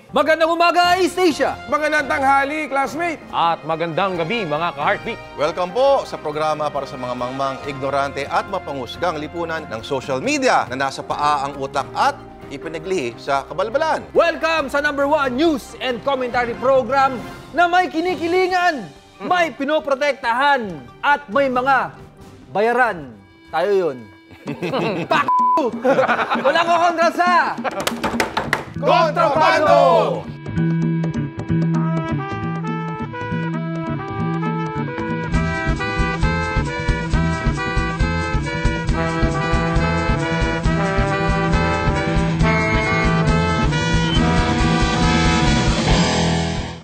Magandang umaga, East Asia! Magandang tanghali, classmate! At magandang gabi, mga ka-heartbeat! Welcome po sa programa para sa mga mangmang, ignorante at mapangusgang lipunan ng social media na nasa paa ang utak at ipinaglihi sa kabalbalan. Welcome sa #1 news and commentary program na may kinikilingan, may pinoprotektahan, at may mga bayaran. Tayo yun. Pak! Wala ko kontra sa... Kontrabando!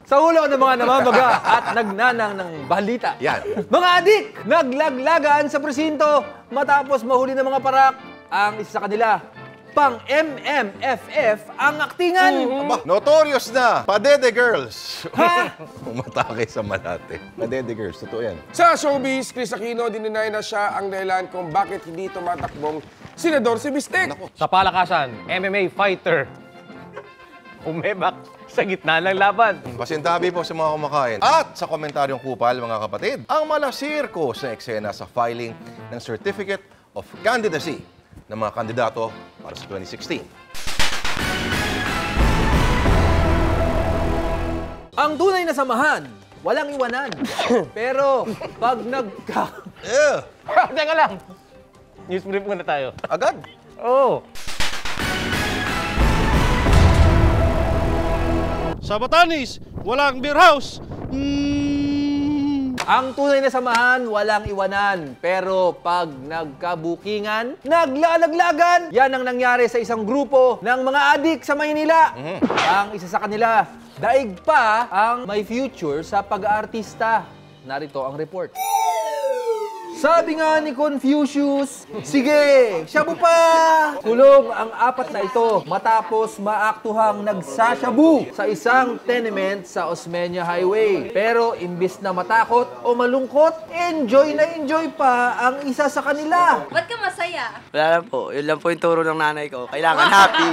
Sa ulo ng mga namamaga at nagnanang ng balita. Yan. Mga adik, naglaglagan sa presinto matapos mahuli ng mga parak. Ang isa sa kanila, pang MMFF ang aktingan. Aba, notorious na! Padede Girls! Ha? Umatake sa Malate. Padede Girls, totoo yan. Sa showbiz, Chris Aquino dininay na siya ang dahilan kung bakit hindi tumatakbong senador si Bistek. Sa palakasan, MMA fighter, umebak sa gitna ng laban. Pasintabi po sa mga kumakain. At sa komentaryong kupal, mga kapatid, ang malasirko sa eksena sa filing ng Certificate of Candidacy ng mga kandidato para sa 2016. Ang tunay na samahan, walang iwanan. Pero pag Teka lang! News brief muna tayo. Agad? Oo. Sa Batanes, walang beer house. Ang tunay na samahan, walang iwanan. Pero pag nagkabukingan, naglalaglagan. Yan ang nangyari sa isang grupo ng mga adik sa Maynila. Ang isa sa kanila, daig pa ang may future sa pag-aartista. Narito ang report. Sabi nga ni Confucius, sige, shabu pa! Kulong ang apat na ito matapos maaktuhang nagsashabu sa isang tenement sa Osmeña Highway. Pero imbis na matakot o malungkot, enjoy na enjoy pa ang isa sa kanila. Ba't ka masaya? Wala lang po. Yun lang po yung turo ng nanay ko. Kailangan happy.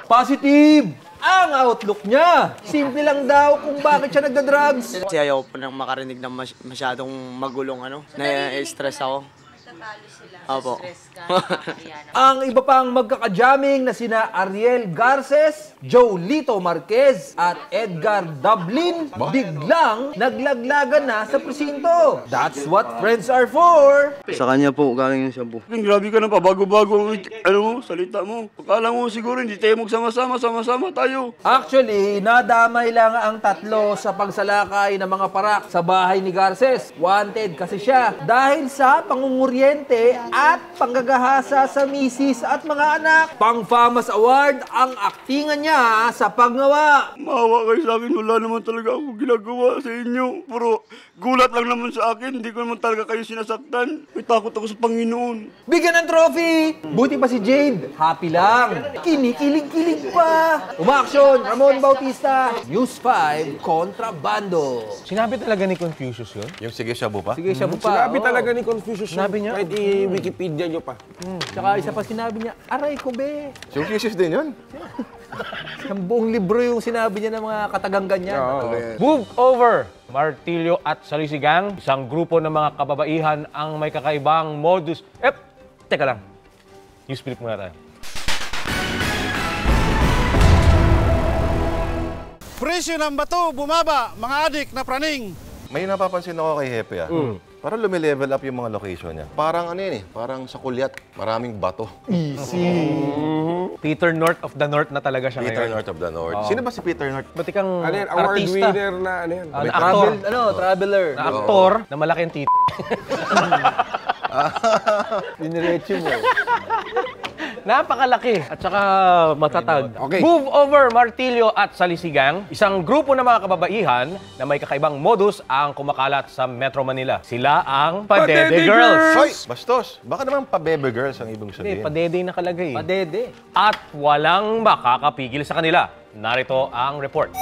Positive! Ang outlook niya. Simple lang daw kung bakit siya nagda-drugs. Kasi ayaw po nang makarinig ng masyadong magulong ano. Na-stress ako. Natalo sila. Opo. Stress ka. Ang iba pang magkakajaming na sina Ariel Garces, Joe Lito Marquez at Edgar Dublin biglang naglaglagan na sa presinto. That's what friends are for. Sa kanya po, galing yung shabu. Grabe ka na pa, bago-bago ang salita mo. Akala mo siguro hindi tayo magsama-sama tayo. Actually, nadamay lang ang tatlo sa pagsalakay ng mga parak sa bahay ni Garces. Wanted kasi siya dahil sa pangunguryente at panggagahasa sa misis at mga anak. Pang-FAMAS Award ang aktingan niya sa paggawa. Maawa kayo sa akin, wala naman talaga ako ginagawa sa inyo. Puro gulat lang naman sa akin, hindi ko naman talaga kayo sinasaktan. May takot ako sa Panginoon. Bigyan ng trophy! Buti pa si Jade. Happy lang. Kinikilig-kilig pa. Umaaksyon, Ramon Bautista. News 5, Kontrabando. Sinabi talaga ni Confucius yun? Yung sige, shabu pa? Sige, siya po pa. Sinabi Oo. talaga ni Confucius yun. Sinabi niya? Kahit i-Wikipedia nyo pa. Tsaka isa pa sinabi niya, aray ko be. Confucius din yun? Ang buong libro yung sinabi niya ng mga kataganggan niya. Move over! Martilyo at Salisigang, isang grupo ng mga kababaihan ang may kakaibang modus... Teka lang. News brief muna tayo. Presyo ng bato, bumaba, mga adik na praning. May napapansin ako kay Hepe Parang lumilevel up yung mga location niya. Parang ano yun parang sa Kulyat, maraming bato. Peter North of the North na talaga siya Peter ngayon. North of the North. Sino ba si Peter North? Ba't ikang Ano yan? Award artista? winner na ano yan? Na aktor. Traveler. Na aktor na malaki ang tito. Diniretso mo. Napakalaki at saka matatag. Okay. Move over, Martilyo at Salisigang, isang grupo ng mga kababaihan na may kakaibang modus ang kumakalat sa Metro Manila. Sila ang Padede Girls. Hoy! Bastos! Baka naman pa-Bebe Girls ang ibig Hindi, sabihin. Padede nakalagay. Padede. At walang makakapigil sa kanila. Narito ang report.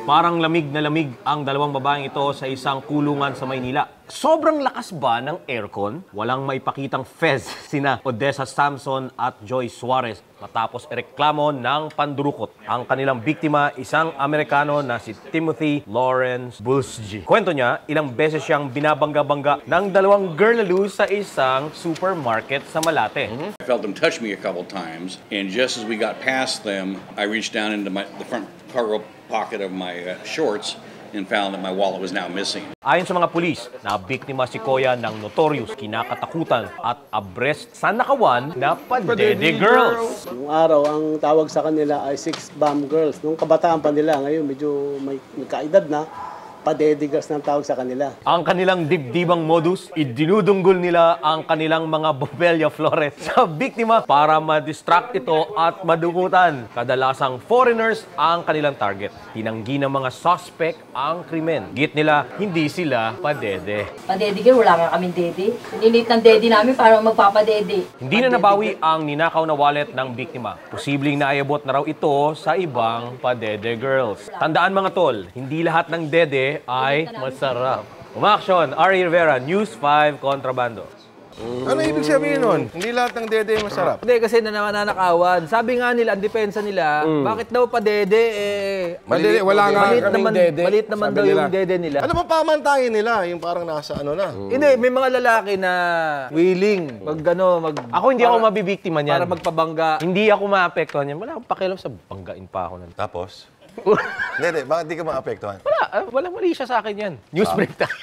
Parang lamig na lamig ang dalawang babaeng ito sa isang kulungan sa Maynila. Sobrang lakas ba ng aircon? Walang maipakitang fez sina Odessa Samson at Joy Suarez matapos ireklamo ng pandurukot. Ang kanilang biktima, isang Amerikano na si Timothy Lawrence Bulsji. Kwento niya, ilang beses siyang binabangga-bangga ng dalawang girlaloo sa isang supermarket sa Malate. I felt them touch me a couple times, and just as we got past them, I reached down into the front cargo pocket of my shorts and found that my wallet was now missing. Ayon sa mga pulis, nabiktima si Koya ng notorious kinakatakutan at abreast sa nakawan na Padede Girls. Nung araw, ang tawag sa kanila ay 6 bomb girls. Nung kabataan pa nila, ngayon medyo may kaedad na, Padede Girls ng tawag sa kanila. Ang kanilang dibdibang modus, idinudunggol nila ang kanilang mga Bopelya Flores sa biktima para ma-distract ito at madukutan. Kadalasang foreigners ang kanilang target. Tinanggi ng mga suspect ang krimen. Git nila, hindi sila padede. Padede girl, wala nga kaming dede. Nilit ng dede namin para magpapadede. Hindi na nabawi ang ninakaw na wallet ng biktima. Posibleng naayabot na raw ito sa ibang padede girls. Tandaan mga tol, hindi lahat ng dede ay masarap. Umaksyon, Ari Rivera, News 5 Kontrabando. Ano ibig sabihin nun? Hindi lahat ng dede masarap. Hindi, kasi nananakawan. Sabi nga nila, ang depensa nila, bakit daw padede, Padede, wala nga kaming dede. Maliit naman sabi daw nila. yung dede nila. Ano ba pamantayin nila? Yung parang nasa ano na. Hindi, may mga lalaki na willing Ako hindi ako mabibiktima niyan. para magpabangga. Hindi ako maapektuhan yan. Wala akong pakialam sa banggain pa ako nun. Tapos? Hindi, bakit di ka maapektuhan? Walang mali siya sa akin yan. News break tayo.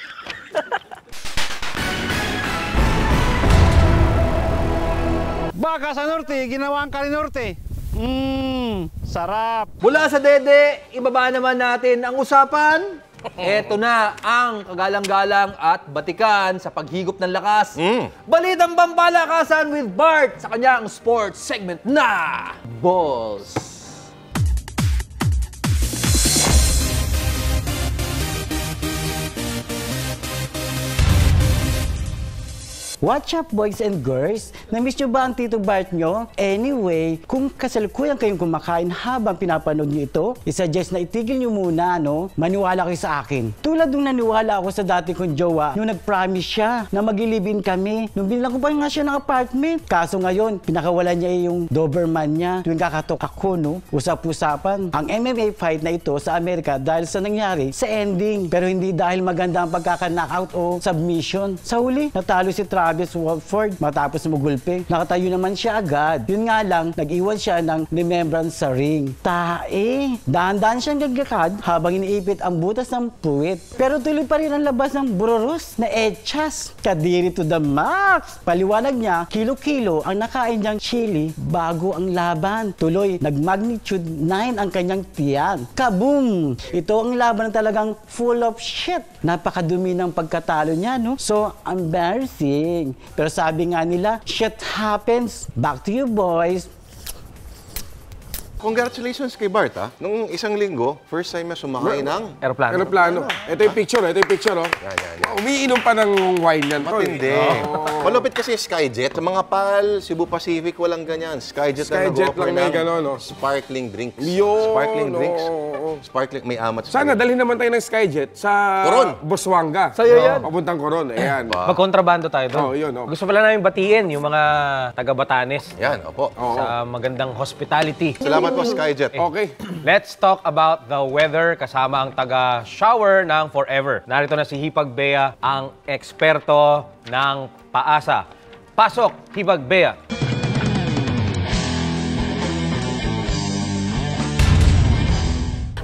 Baka sa norte, ginawa ang kalinorte. Sarap. Mula sa dede, ibaba naman natin ang usapan. Eto na ang kagalang-galang at batikan sa paghigop ng lakas. Balitang Pampalakasan with Bart sa kanyang sports segment na Balls. What's up, boys and girls? Na-miss nyo ba ang Tito Bart nyo? Anyway, kung kasalukuyan kayong kumakain habang pinapanood nyo ito, isuggest na itigil nyo muna, no? Maniwala kayo sa akin. Tulad nung naniwala ako sa dati kong jowa, nung nag-promise siya na mag-ilibin kami. Nung binila ko pa nga siya ng apartment. Kaso ngayon, pinakawalan niya yung Doberman niya. Tuwing kakatok ako, no? Usap-usapan ang MMA fight na ito sa Amerika dahil sa nangyari sa ending. Pero hindi dahil maganda ang pagkaka-knockout o submission. Sa huli, natalo si Travis Walford matapos magulpe. Nakatayo naman siya agad. Yun nga lang, nag-iwan siya ng remembrance sa ring. Tae! Dahan-dahan siyang gagakad habang iniipit ang butas ng puwit. Pero tuloy pa rin ang labas ng buroros na etchas. Kadiri to the max! Paliwanag niya, kilo-kilo ang nakain niyang chili bago ang laban. Tuloy, nag-magnitude 9 ang kanyang tiyan. Kaboom! Ito ang laban na talagang full of shit. Napakadumi ng pagkatalo niya, no? So, embarrassing. Pero sabi nga nila, shit happens. Back to you, boys. Congratulations kay Bart, ha? Nung isang linggo, first time na sumakay ng... Aeroplano. Ito yung picture, oh. Umiinom pa ng wine yan. Matindi. Malupit kasi Skyjet. Sa mga PAL, Cebu Pacific, walang ganyan. Skyjet lang lang may gano'n, no? Sparkling drinks. Yun, Sparkling drinks. oo. Sparkling, may amat sa Sana dalhin naman tayo ng Skyjet sa Coron. Busuanga. Sa'yo yan. Papuntang Coron, ayan. Magkontrabando tayo doon. Yun, oh. Gusto pala namin batiin yung mga taga-Batanes Yan, opo. sa magandang hospitality. Salamat po, Skyjet. Okay. Let's talk about the weather kasama ang taga-shower ng Forever. Narito na si Hipag Bea, ang eksperto ng paasa. Pasok, Hipag Bea.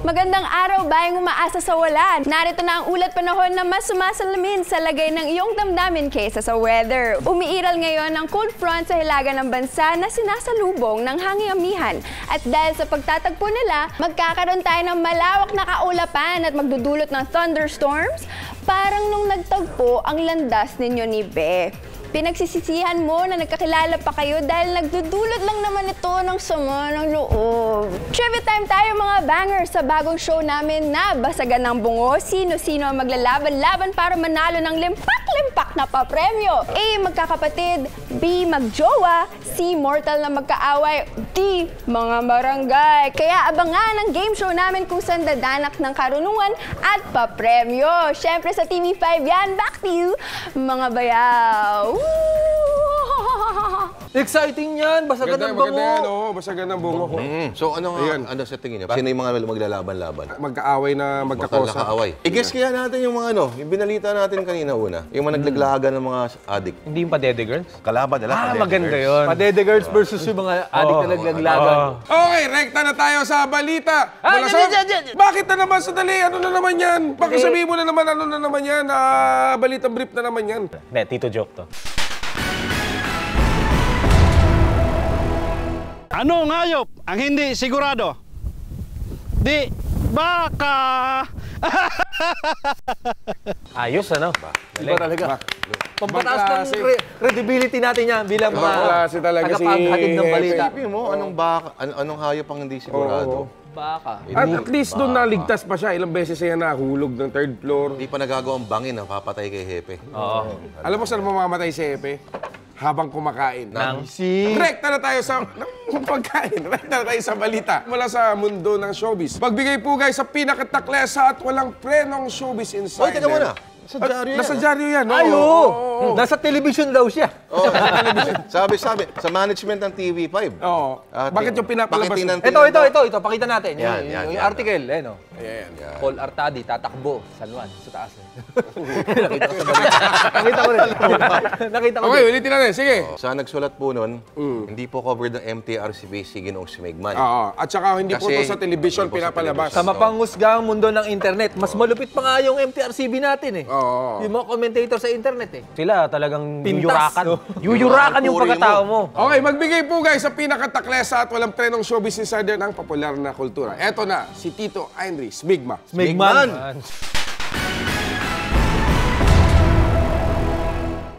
Magandang araw, bayang umaasa sa ulan. Narito na ang ulat panahon na mas sumasalamin sa lagay ng iyong damdamin kaysa sa weather. Umiiral ngayon ang cold front sa hilaga ng bansa na sinasalubong ng hanging amihan. At dahil sa pagtatagpo nila, magkakaroon tayo ng malawak na kaulapan at magdudulot ng thunderstorms, parang nung nagtagpo ang landas ninyo ni Be. Pinagsisisihan mo na nagkakilala pa kayo dahil nagdudulot lang naman ito ng sama ng loob. Trivia Trivia time tayo mga bangers sa bagong show namin na Basagan ng Bungo. Sino-sino ang maglalaban-laban para manalo ng limpak-limpak na papremyo? A. Magkakapatid, B. Magjowa, C. Mortal na magkaaway, D. Mga barangay. Kaya abangan ang game show namin kung saan dadanak ng karunungan at papremyo. Syempre sa TV5 yan. Back to you, mga bayaw. Exciting yan! Basagan ng Bungo! Maganda yan, oo. Basagan ng Bungo. So ano ano sa tingin niyo? Sino yung mga maglalaban-laban? Magkaaway na magkakosa. Magkakaaway. I-guess kaya natin yung mga yung binalita natin kanina una. Yung mga naglaglagan ng mga addict. Hindi yung Padede Girls? Kalaban nila. Padede Maganda Girls. yun. Padede Girls versus yung mga adik na naglaglagan. Okay, rekta na tayo sa balita. Bakit na naman sandali? Ano na naman yan? Bakit sabihin mo na naman ano na naman yan? Balitang brief na naman yan. Hindi, Tito joke to. Ano ngayop ang hindi sigurado? Di baka. Ayos, ano? Iba talaga. Pampataas ng credibility natin yan bilang klase talaga si tagapaghatid ng balita. Isipin mo, anong hayop ang hindi sigurado? Baka. At least doon naligtas pa siya. Ilang beses siya nahulog ng third floor. Hindi pa nagagawang bangin, papatay kay Hepe. Alam mo saan mamamatay si Epe? Habang kumakain. Rekta na tayo sa pagkain. Rekta na tayo sa balita. Mula sa mundo ng showbiz. Pagbigay po guys sa pinakataklesa at walang prenong showbiz insider. Oy, teka muna. Nasa dyaryo yan. Nasa dyaryo yan. Ay, oo. Nasa television daw siya. Sabi, sa management ng TV5. Oo. Bakit yung pinapalabas? Ito. Pakita natin. Yan. Yung article. Ayan, o. Ayan. Paul Artadi, tatakbo. San Juan, sa taas. Nakita ko sa balita. Nakita ko rin. Okay, ulitin natin. Sige. Sa nagsulat po nun, hindi po covered ng MTRCB si Ginoong Smegman. Oo. At saka hindi po ito sa television pinapalabas. Sa mapanghusgang mundo ng internet, mas malupit pa nga yung MTRCB natin eh. Oo. Yung mga commentator sa internet eh. Sila talagang Pintas, yuyurakan. no? Yuyurakan yung pagkatao mo. Okay, magbigay po guys sa pinakataklesa at walang trenong showbiz insider ng popular na kultura. Eto na, si Tito Ainri Smigma. Smigman.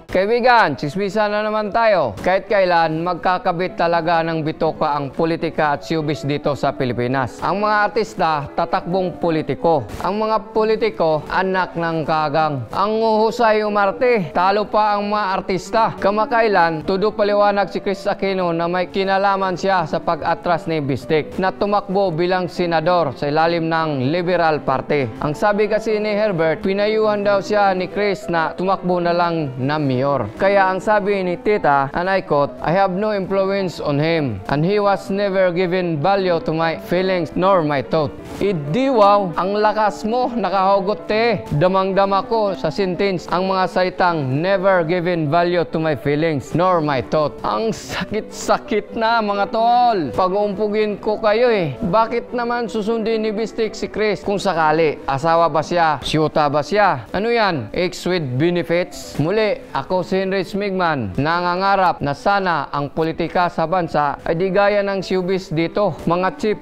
Kaibigan, chismisan na naman tayo. Kahit kailan, magkakabit talaga ng bitoka ang politika at showbiz dito sa Pilipinas. Ang mga artista, tatakbong politiko. Ang mga politiko, anak ng kagang. Ang uhusay umarte, talo pa ang mga artista. Kamakailan, tudo paliwanag si Chris Aquino na may kinalaman siya sa pag-atras ni Bistik na tumakbo bilang senador sa ilalim ng Liberal Party. Ang sabi kasi ni Herbert, pinayuhan daw siya ni Chris na tumakbo na lang na mayor. Kaya ang sabi ni Tita, and I quote, I have no influence on him and he was never given value to my feelings nor my thought. Idiwaw, ang lakas mo, nakahugot te. Damang-dama ko sa sentence ang mga salitang never given value to my feelings nor my thought. Ang sakit-sakit na mga tol. Pag-uumpugin ko kayo eh. Bakit naman susundin ni Bistik si Chris kung sakali? Asawa ba siya? Siyuta ba siya? Ano yan? Ex with benefits? Muli, ako si Henry Smigman, nangangarap na sana ang politika sa bansa ay di gaya ng showbiz dito, mga chip.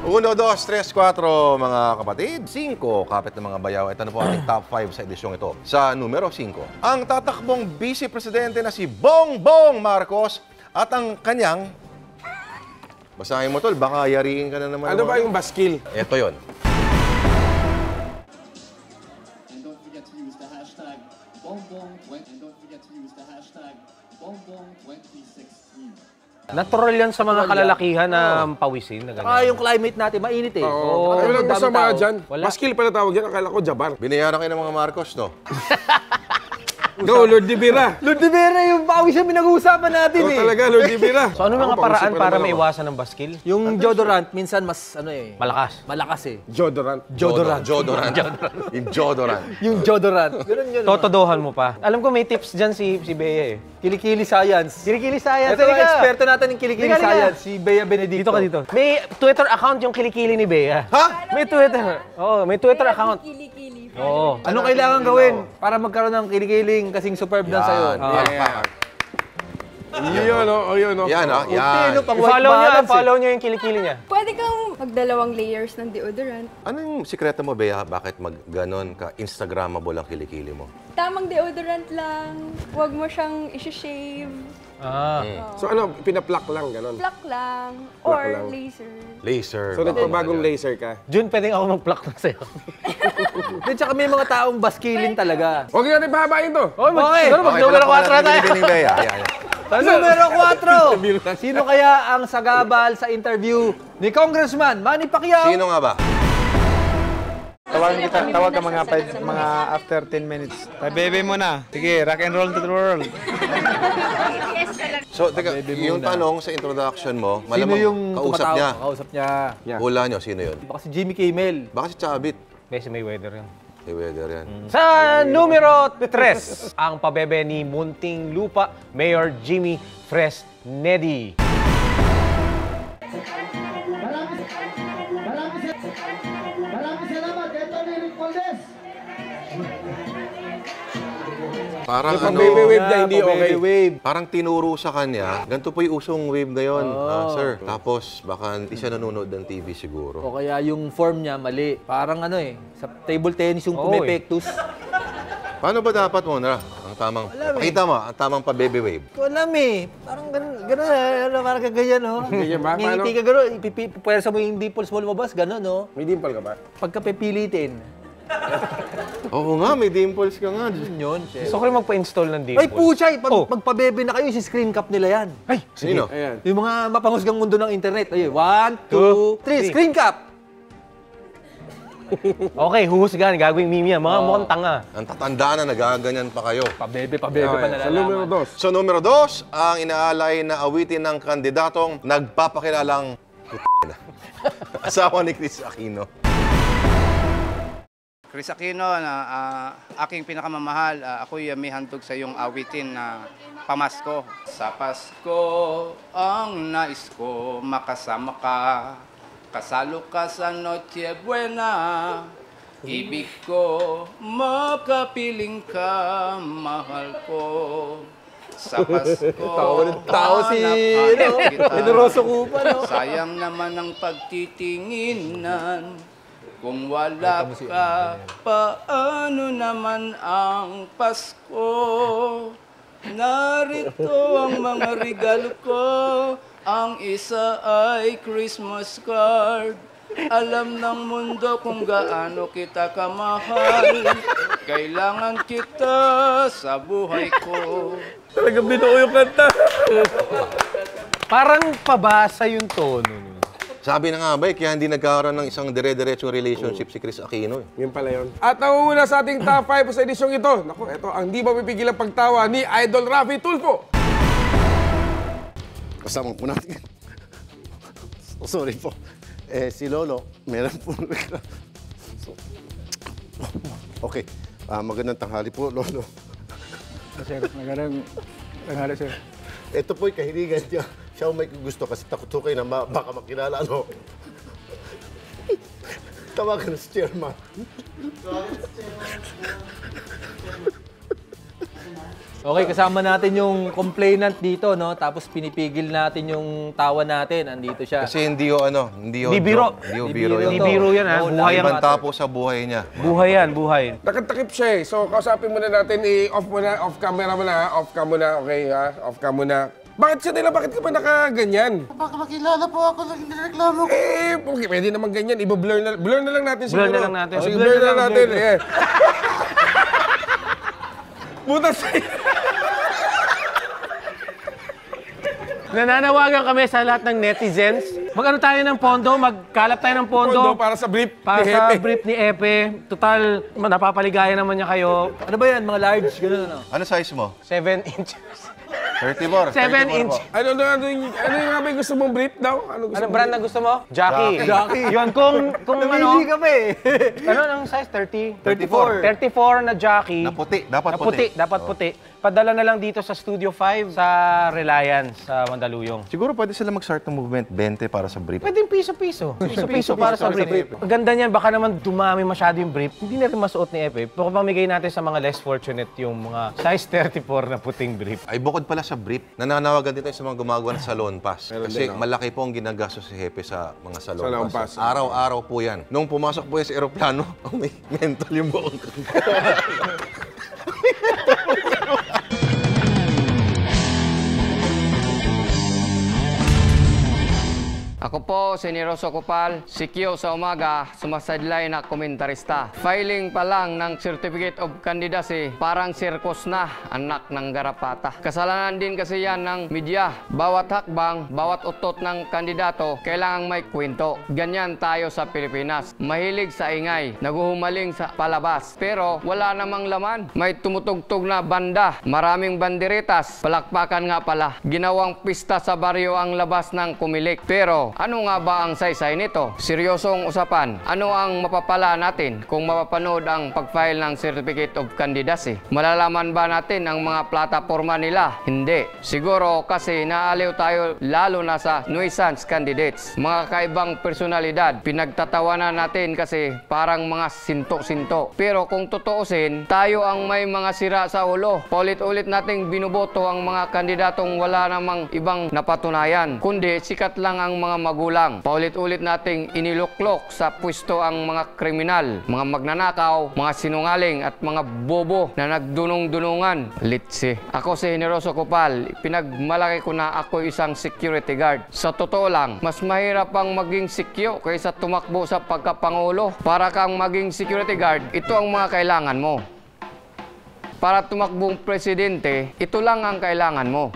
1, 2, 3, 4, mga kapatid. 5, kapit ng mga bayaw. Ito na po ating top 5 sa edisyong ito. Sa numero 5, ang tatakbong Vice Presidente na si Bongbong Marcos at ang kanyang... Basahin mo tol, baka yariin ka na naman. Ano ba yung baskil? Ito yon. Natural yan sa mga kalalakihan na pawisin. Na ganyan. Yung climate natin, mainit eh. Oo. Ano lang daming masama tao. dyan? Wala. Baskil pala tawag yan. Akala ko Jabar. Binayaran kayo ng mga Marcos, no? Go, Lord Divira. Lord de Vera, yung pawis na pinag-uusapan natin eh. Talaga, Lord Divira. So ano mga paraan para maiwasan ng baskil? Yung deodorant, minsan mas Malakas. malakas eh. Jodorant. Jodorant. Yung Jodorant. Ganun yun. Totodohan mo pa. Alam ko may tips dyan si Bea eh. Kilikili Science. Kilikili Science. Ito yung eksperto natin ng Kilikili Science, si Bea Benedicto. Dito ka dito. May Twitter account yung Kilikili ni Bea. Ha? May Twitter. Oo, may Twitter account. Oo. Anong kailangan gawin para magkaroon ng kilikiling kasing superb na sa'yo? Yun, oh, yun, oh. Yan, ah. Yan. Follow nyo yung kilikili niya. Pwede kang magdalawang layers ng deodorant. Anong sikreto mo, Bea? Bakit ganon ka Instagrammable ang kilikili mo? Tamang deodorant lang. Huwag mo siyang isi-shave. So ano, pinaplak lang, gano'n? Plak lang. Or lang. laser. Laser. So nagpabagong laser ka. Jun, pwedeng ako mag-pluck na sa'yo. Di, tsaka may mga taong baskilin talaga. Huwag natin pahabain to. Okay. Mag-numero 4 na tayo. Ni Bea. Ayan. Numero 4. Sino kaya ang sagabal sa interview ni Congressman Manny Pacquiao? Sino nga ba? Tawag ka mga after 10 minutes. Baby mo na. Sige, rock and roll to the world. So, teka, yung tanong sa introduction mo, Sino malamang yung kausap niya. Kausap niya. Hula nyo, sino yun? Baka si Jimmy Kimmel. Baka si Chabit. Messi Mayweather yun. Si Weather yan. Sa numero 3, ang pabebe ni Munting Lupa, Mayor Jimmy Fresnedi. Parang Yung baby wave na hindi okay. Wave. Parang tinuro sa kanya, ganito po yung usong wave ngayon, sir. Tapos baka hindi siya nanonood ng TV siguro. O kaya yung form niya mali. Parang ano eh, sa table tennis yung Oo, pumepektus. Paano ba dapat mo na ang tamang, pakita mo, ang tamang pa-baby wave? Ko alam eh. Parang gano'n parang kaganyan, no? Ganyan ba? Paano? Ngiti ka gano'n, ipipwersa mo yung dimples mo lumabas, gano'n, no? May dimple ka ba? Pagka pipilitin. Oo nga, may dimples ka nga. Yun, chef. Gusto ko rin magpa-install ng dimples. Ay, puchay! Magpabebe na kayo, si screen cap nila yan. Ay, Sino? Ayan. Yung mga mapanghusgang mundo ng internet. Ayun, 1, 2, 3, screen cap! Okay, huhusgan. Gagawing meme yan. Mga mukhang tanga. Ang tatandaan na nagaganyan pa kayo. Pabebe pa Sa nalalaman. numero 2. So, numero 2, ang inaalay na awitin ng kandidatong nagpapakilalang asawa ni Chris Aquino. Chris Aquino, aking pinakamamahal, ako'y may handog sa iyong awitin na pamasko. Sa Pasko, ang nais ko makasama ka. Kasalo ka sa Noche Buena. Ibig ko, makapiling ka, mahal ko. Sa Pasko, Tao si, hanap kita. Pedroso Cupa, no? Sayang naman ang pagtitinginan. Kung wala ka, paano naman ang Pasko? Narito ang mga regalo ko. Ang isa ay Christmas card. Alam ng mundo kung gaano kita kamahal. Kailangan kita sa buhay ko. Talagang binuo yung kanta. Parang pabasa yung tono. Sabi na nga ba, kaya hindi nagkaroon ng isang dire-diretsong relationship si Chris Aquino. Yun pala yun. At nangunguna sa ating top 5 sa edisyong ito. Naku, ito ang di mapipigilang pagtawa ni Idol Rafi Tulfo. Kasama po natin. Sorry po. Si Lolo, meron po. Okay. Magandang tanghali po, Lolo. Sir, magandang tanghali, sir. Ito po'y kahiligan niya. Siya may gusto kasi takot ko kayo na baka makilala, ano? Tawagan na si Chairman. Okay, kasama natin yung complainant dito, no? Tapos pinipigil natin yung tawa natin. Andito siya. Kasi hindi yung ano, hindi yung Di biro. joke. Hindi yung biro yun. Hindi biro yan, ha? Buhay yan. Ibang tapo sa buhay niya. Buhay yan, buhay. Nakatakip siya eh. So, kausapin muna natin, off muna, off camera muna, ha? Off cam muna, okay ha? Off cam muna. Bakit siya nila? Bakit ka ba nakaganyan? Baka makilala po ako ng nireklamo ko. Okay, pwede naman ganyan. Blur na lang natin siguro. Blur na lang natin. Sige, Blur blur na na lang, natin. blur. Eh. Butas Nananawagan kami sa lahat ng netizens. Mag-ano tayo ng pondo, magkalap tayo ng pondo. para sa brief Para ni sa Hepe. brief ni Epe. Total, napapaligaya naman niya kayo. Ano ba yan? Mga large? Ganun, ano? Ano size mo? 7 inches. 34. 7 inch. Ano yung nga ba yung gusto mong brief daw? Ano gusto Anong mong brand na gusto mo? Jackie. Jackie. Yun, kung Namili ka pa eh. ano ang size? 30? 34. 34 na Jackie. Na puti. Dapat Na puti. puti. Dapat puti. padala na lang dito sa Studio 5 sa Reliance sa Mandaluyong. Siguro pwede sila mag-start ng movement 20 para sa brief. Pwede piso-piso. Piso-piso para sa brief. Ang ganda niyan, baka naman dumami masyado yung brief. Hindi na rin masuot ni Epe. Baka pamigay natin sa mga less fortunate yung mga size 34 na puting brief. Ay, bukod pala sa brief, nananawagan din tayo sa mga gumagawa ng salon pass. Meron Kasi din, no? malaki po ang ginagastos si Hepe sa mga salon, Salon pass. pass. Araw-araw po yan. Nung pumasok po yan sa aeroplano, may mental yung buong. Ako po, si Neroso Copal, CQ sa umaga, sumasadlay na komentarista. Filing pa lang ng Certificate of Candidacy, parang sirkos na, anak ng garapata. Kasalanan din kasi yan ng media. Bawat hakbang, bawat utot ng kandidato, kailangang may kwento. Ganyan tayo sa Pilipinas. Mahilig sa ingay, naguhumaling sa palabas. Pero wala namang laman. May tumutugtog na banda, maraming banderitas, palakpakan nga pala. Ginawang pista sa baryo ang labas ng kumilik. Pero ano nga ba ang saysay nito? Seryosong usapan. Ano ang mapapala natin kung mapapanood ang pag-file ng Certificate of Candidacy? Malalaman ba natin ang mga plataforma nila? Hindi. Siguro kasi naaliw tayo lalo na sa nuisance candidates. Mga kaibang personalidad. Pinagtatawanan natin kasi parang mga sinto-sinto. Pero kung tutuusin, tayo ang may mga sira sa ulo. Paulit-ulit nating binuboto ang mga kandidatong wala namang ibang napatunayan. Kundi sikat lang ang mga magulang. Paulit-ulit nating iniluklok sa pwesto ang mga kriminal, mga magnanakaw, mga sinungaling at mga bobo na nagdunong-dunungan. Litsi. Ako si Neroso Copal, pinagmalaki ko na ako isang security guard. Sa totoo lang, mas mahirap ang maging sikyo kaysa tumakbo sa pagkapangulo. Para kang maging security guard, ito ang mga kailangan mo. Para tumakbong presidente, ito lang ang kailangan mo.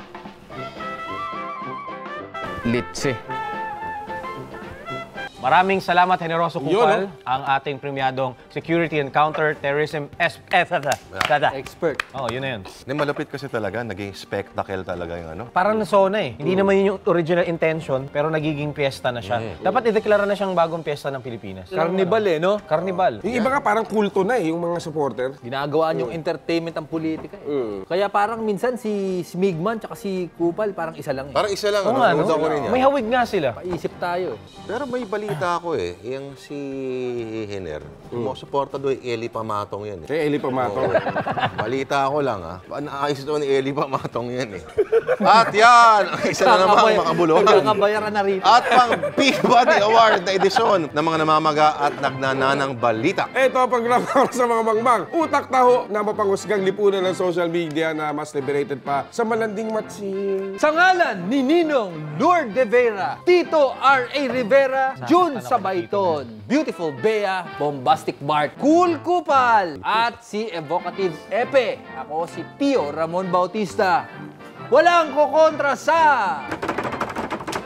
Litsi. Maraming salamat, Generoso Cupal, Yun, ang ating premiadong Security and Counter-Terrorism Expert. Oh, yun na yun. Hindi, malapit kasi talaga. Naging spectacle talaga yung ano. Parang nasona eh. Hindi naman yun yung original intention, pero nagiging piyesta na siya. Dapat ideklara na siyang bagong piyesta ng Pilipinas. Carnival eh, no? Carnival. Yung iba nga parang kulto na eh, yung mga supporter. Ginagawaan yung entertainment ang politika eh. Kaya parang minsan si Smigman tsaka si Kupal parang isa lang eh. Parang isa lang. Oo nga, no? Nanonood ako rin yan. May hawig nga sila. Paisip tayo. Pero may balita ako eh. Yung si Hiner, sumusuporta doon Eli Pamatong yan eh. Si Eli Pamatong. Balita ko lang ah. Naayos doon ni Eli Pamatong yan eh. At yan, isa na naman makabulohan. Magkakabayaran na rito. At pang Peabody Award na edisyon ng mga namamaga at nagnananang balita. Ito ang programa sa mga mangmang. Utak taho na mapanghusgang lipunan ng social media na mas liberated pa sa malanding matsi. Sa ngalan ni Ninong Lourdes de Vera, Tito R.A. Rivera, June Sabayton, Beautiful Bea, Bombastic Bart, Cool Kupal, at si Evocative Epe. Ako si Pio Ramon Bautista. Walang kukontra sa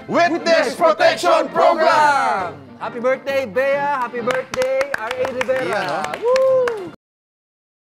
Witness Protection Program! Happy birthday, Bea! Happy birthday, R.A. Rivera! Iyan, no? Woo!